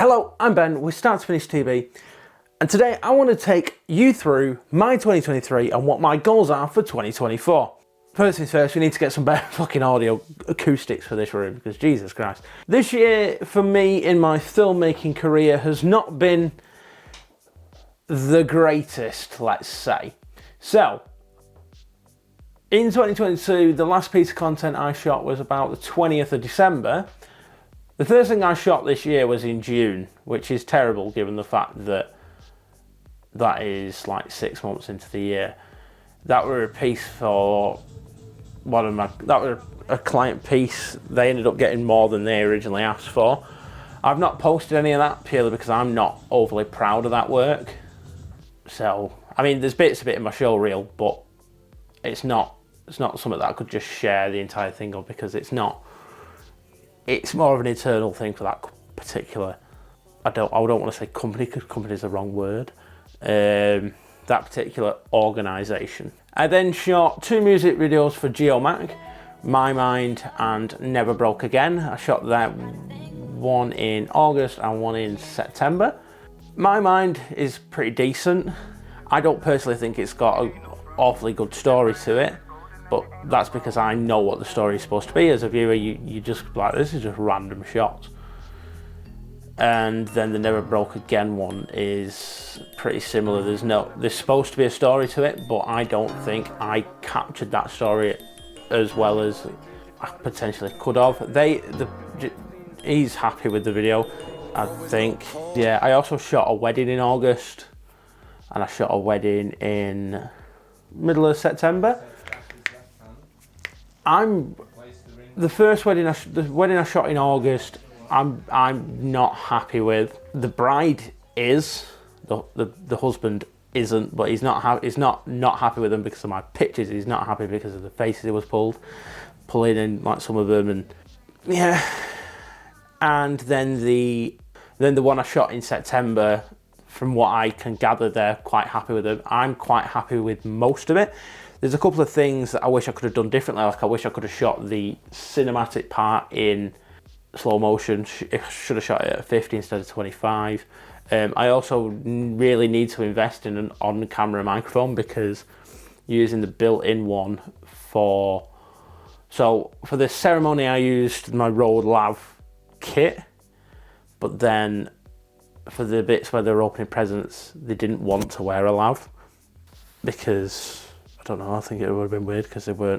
Hello, I'm Ben with Start to Finish TV, and today I want to take you through my 2023 and what my goals are for 2024. First things first, we need to get some better fucking audio acoustics for this room, because Jesus Christ. This year, for me, in my filmmaking career, has not been the greatest, let's say. So, in 2022, the last piece of content I shot was about the 20th of December. The first thing I shot this year was in June, which is terrible given the fact that that is like 6 months into the year. That were a piece for that were a client piece. They ended up getting more than they originally asked for. I've not posted any of that purely because I'm not overly proud of that work. So, I mean, there's bits of it in my show reel, but it's not something that I could just share the entire thing on, because it's not. It's more of an internal thing for that particular, I don't want to say company, because company is the wrong word, that particular organisation. I then shot 2 music videos for Geomac, My Mind and Never Broke Again. I shot that one in August and one in September. My Mind is pretty decent. I don't personally think it's got an awfully good story to it, but that's because I know what the story is supposed to be. As a viewer, you just like, this is just random shots. And then the Never Broke Again one is pretty similar. There's supposed to be a story to it, but I don't think I captured that story as well as I potentially could have. He's happy with the video, I think. Yeah, I also shot a wedding in August, and I shot a wedding in middle of September. The wedding I shot in August, I'm not happy with. The bride is, the husband isn't, but he's not happy with them because of my pictures. He's not happy because of the faces he was pulling in, like some of them, and yeah. And then the one I shot in September, from what I can gather, they're quite happy with them. I'm quite happy with most of it. There's a couple of things that I wish I could have done differently. Like, I wish I could have shot the cinematic part in slow motion. I should have shot it at 50 instead of 25. I also really need to invest in an on-camera microphone, because using the built-in one for the ceremony I used my Rode Lav kit, but then for the bits where they were opening presents, they didn't want to wear a lav, because I don't know, I think it would have been weird, because there were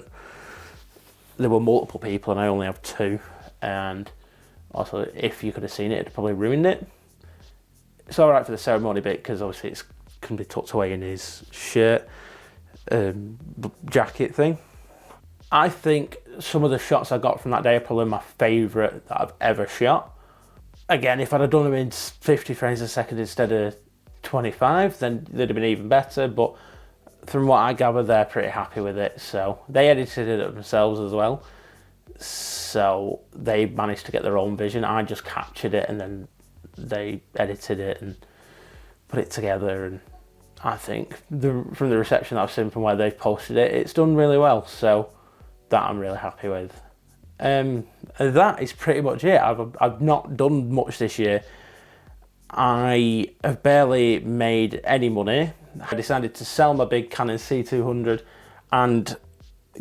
multiple people and I only have 2, and also if you could have seen it, it'd probably ruined it. It's alright for the ceremony bit, because obviously it can be tucked away in his shirt, jacket thing. I think some of the shots I got from that day are probably my favourite that I've ever shot. Again, if I'd have done them in 50 frames a second instead of 25, then they'd have been even better, but from what I gather, they're pretty happy with it. So they edited it themselves as well, so they managed to get their own vision. I just captured it and then they edited it and put it together, and I think from the reception that I've seen from where they've posted it, it's done really well, so that I'm really happy with. That is pretty much it. I've not done much this year. I have barely made any money. I decided to sell my big Canon C200 and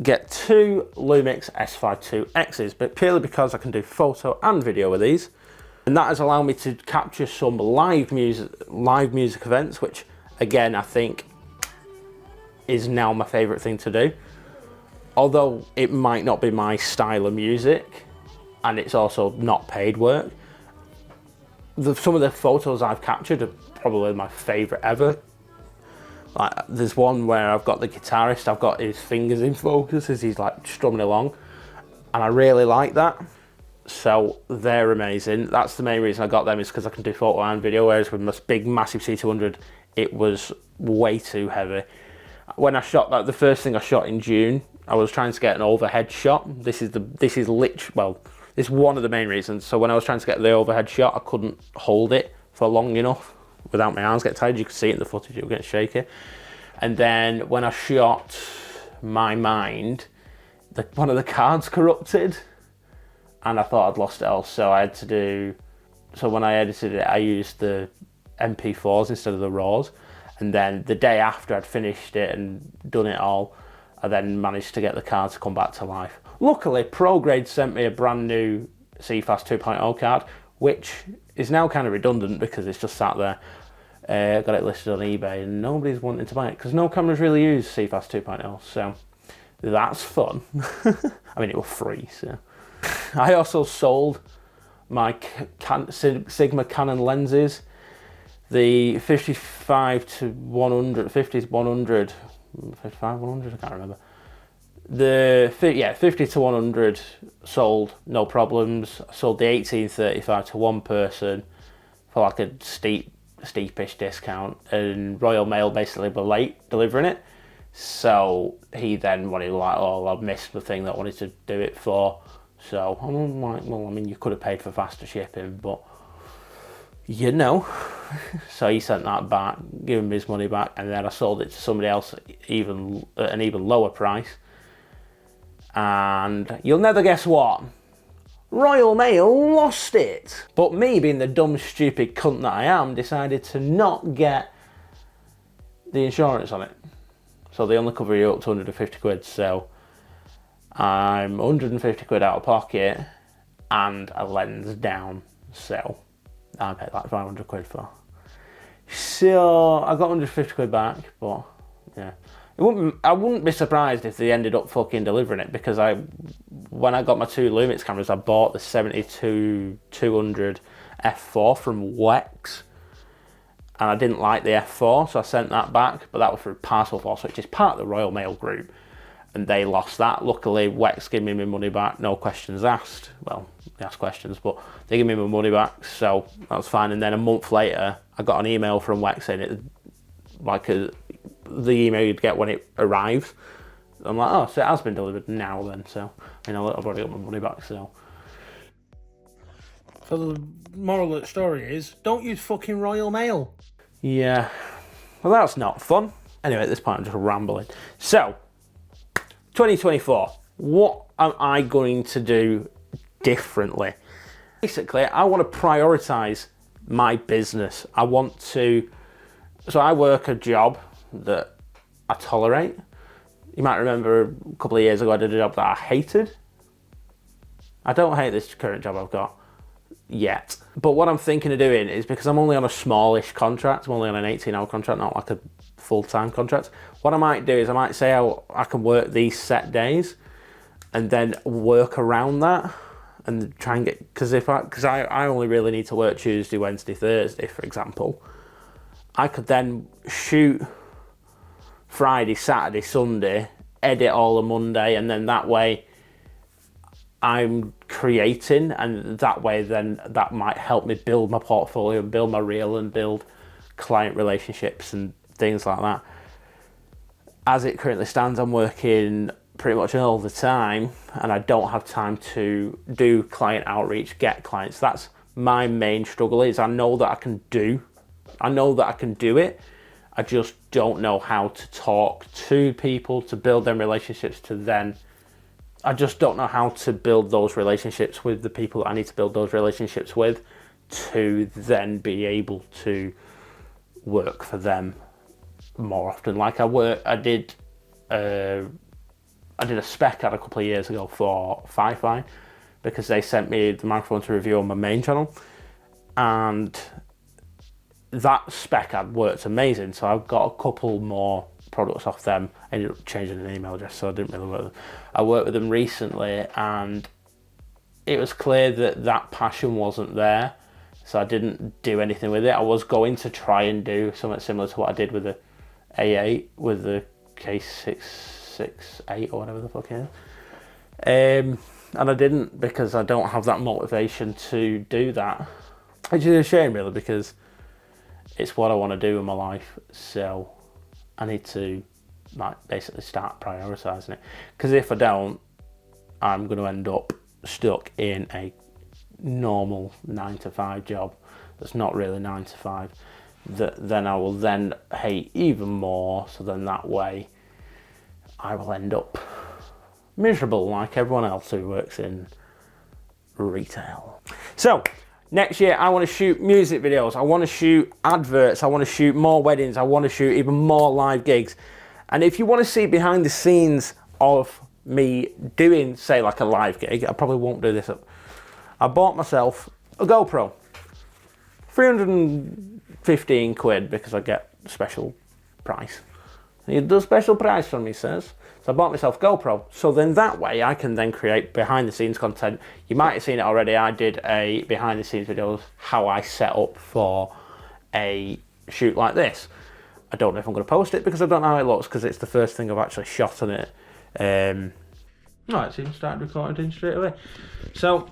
get 2 Lumix S5 IIXs, but purely because I can do photo and video with these, and that has allowed me to capture some live music events, which again I think is now my favourite thing to do. Although it might not be my style of music, and it's also not paid work, some of the photos I've captured are probably my favourite ever. Like, there's one where I've got the guitarist, I've got his fingers in focus as he's like strumming along, and I really like that. So they're amazing. That's the main reason I got them, is because I can do photo and video, whereas with my big massive C200 it was way too heavy. When I shot that, the first thing I shot in June, I was trying to get an overhead shot. This is one of the main reasons. So when I was trying to get the overhead shot, I couldn't hold it for long enough without my arms getting tired. You could see it in the footage, it was getting shaky. And then when I shot My Mind, one of the cards corrupted, and I thought I'd lost it all, so I had to do So when I edited it, I used the MP4s instead of the RAWs. And then the day after I'd finished it and done it all, I then managed to get the card to come back to life. Luckily, ProGrade sent me a brand new CFast 2.0 card, which is now kind of redundant because it's just sat there. Got it listed on eBay and nobody's wanting to buy it because no cameras really use CFast 2.0, so that's fun. I mean, it was free, so. I also sold my Sigma Canon lenses, the 55 to 100, 50 to 100, 55, 100, I can't remember. The 50 to 100 sold, no problems. I sold the 1835 to one person for like a steepish discount, and Royal Mail basically were late delivering it. So he then wanted like, oh, I've missed the thing that I wanted to do it for. So I'm like, well, I mean, you could have paid for faster shipping, but you know. So he sent that back, gave him his money back, and then I sold it to somebody else at an even lower price. And you'll never guess what? Royal Mail lost it. But me, being the dumb, stupid cunt that I am, decided to not get the insurance on it. So they only cover you up to 150 quid. So I'm 150 quid out of pocket and a lens down. So I paid like 500 quid for. So I got 150 quid back, but yeah. I wouldn't be surprised if they ended up fucking delivering it, because when I got my two Lumix cameras, I bought the 72-200 f4 from Wex, and I didn't like the f4, so I sent that back, but that was through Parcel Force, which is part of the Royal Mail group, and they lost that. Luckily, Wex gave me my money back, no questions asked. Well, they asked questions, but they gave me my money back, so that was fine. And then a month later, I got an email from Wex saying it, like the email you'd get when it arrives. I'm like, oh, so it has been delivered now then. So, you know, I've already got my money back, so. So the moral of the story is, don't use fucking Royal Mail. Yeah, well, that's not fun. Anyway, at this point, I'm just rambling. So, 2024, what am I going to do differently? Basically, I want to prioritize my business. I want to, so I work a job that I tolerate. You might remember a couple of years ago I did a job that I hated. I don't hate this current job I've got yet. But what I'm thinking of doing is, because I'm only on a smallish contract, I'm only on an 18-hour contract, not like a full-time contract. What I might do is I might say I can work these set days and then work around that and try and get, because I only really need to work Tuesday, Wednesday, Thursday, for example. I could then shoot Friday, Saturday, Sunday, edit all of Monday, and then that way I'm creating, and that way then that might help me build my portfolio, build my reel, and build client relationships and things like that. As it currently stands, I'm working pretty much all the time, and I don't have time to do client outreach, get clients. That's my main struggle. Is I know that I can do it. I just don't know how to talk to people, to build them relationships, I just don't know how to build those relationships with the people that I need to build those relationships with, to then be able to work for them more often. Like I did a spec ad a couple of years ago for Fi-Fi, because they sent me the microphone to review on my main channel, and that spec ad worked amazing. So I've got a couple more products off them. I ended up changing an email address, so I didn't really work with them. I worked with them recently, and it was clear that that passion wasn't there, so I didn't do anything with it. I was going to try and do something similar to what I did with the A8, with the K668 or whatever the fuck it is. And I didn't, because I don't have that motivation to do that. Which is a shame, really, because it's what I want to do in my life, so I need to basically start prioritising it. Because if I don't, I'm going to end up stuck in a normal 9-to-5 job that's not really 9 to 5, that then I will then hate even more. So then that way I will end up miserable like everyone else who works in retail. So Next year, I want to shoot music videos. I want to shoot adverts. I want to shoot more weddings. I want to shoot even more live gigs. And if you want to see behind the scenes of me doing, say, like a live gig, I probably won't do this. I bought myself a GoPro. 315 quid because I get special price. You do special price for me, says. So I bought myself GoPro. So then that way I can then create behind the scenes content. You might have seen it already. I did a behind the scenes videos how I set up for a shoot like this. I don't know if I'm going to post it because I don't know how it looks because it's the first thing I've actually shot on it. No, it's even started recording straight away. So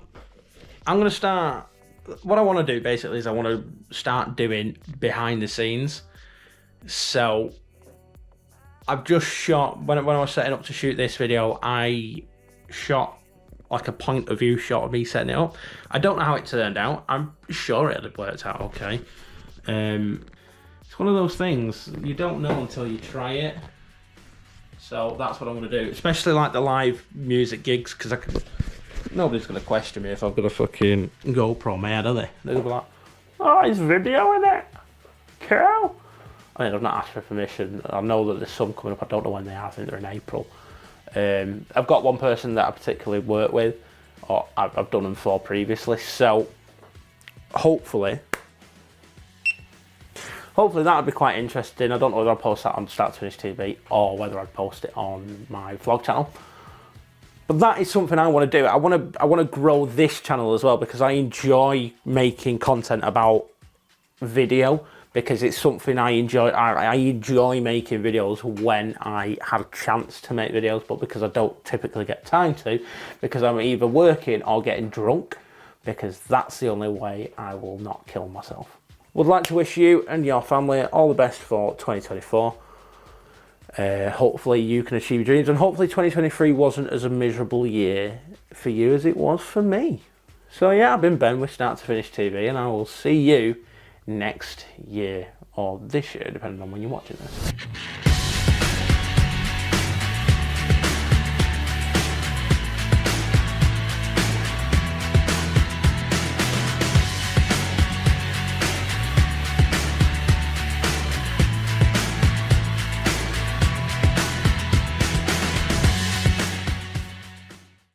I'm going to start. What I want to do basically is I want to start doing behind the scenes. So I've just shot, when I was setting up to shoot this video, I shot like a point of view shot of me setting it up. I don't know how it turned out. I'm sure it worked out okay. It's one of those things, you don't know until you try it. So that's what I'm going to do, especially like the live music gigs, because nobody's going to question me if I've got a fucking GoPro in my head, are they? They'll be like, oh, he's videoing it. Cool. I mean, I've not asked for permission. I know that there's some coming up. I don't know when they are. I think they're in April. I've got one person that I particularly work with, or I've done them for previously. So hopefully that'll be quite interesting. I don't know whether I'll post that on Start to Finish TV or whether I'd post it on my vlog channel. But that is something I want to do. I want to grow this channel as well because I enjoy making content about video. Because it's something I enjoy. I enjoy making videos when I have a chance to make videos, but because I don't typically get time to, because I'm either working or getting drunk, because that's the only way I will not kill myself. Would like to wish you and your family all the best for 2024. Hopefully you can achieve your dreams, and hopefully 2023 wasn't as a miserable year for you as it was for me. So yeah, I've been Ben with Start to Finish TV, and I will see you next year or this year, depending on when you're watching this.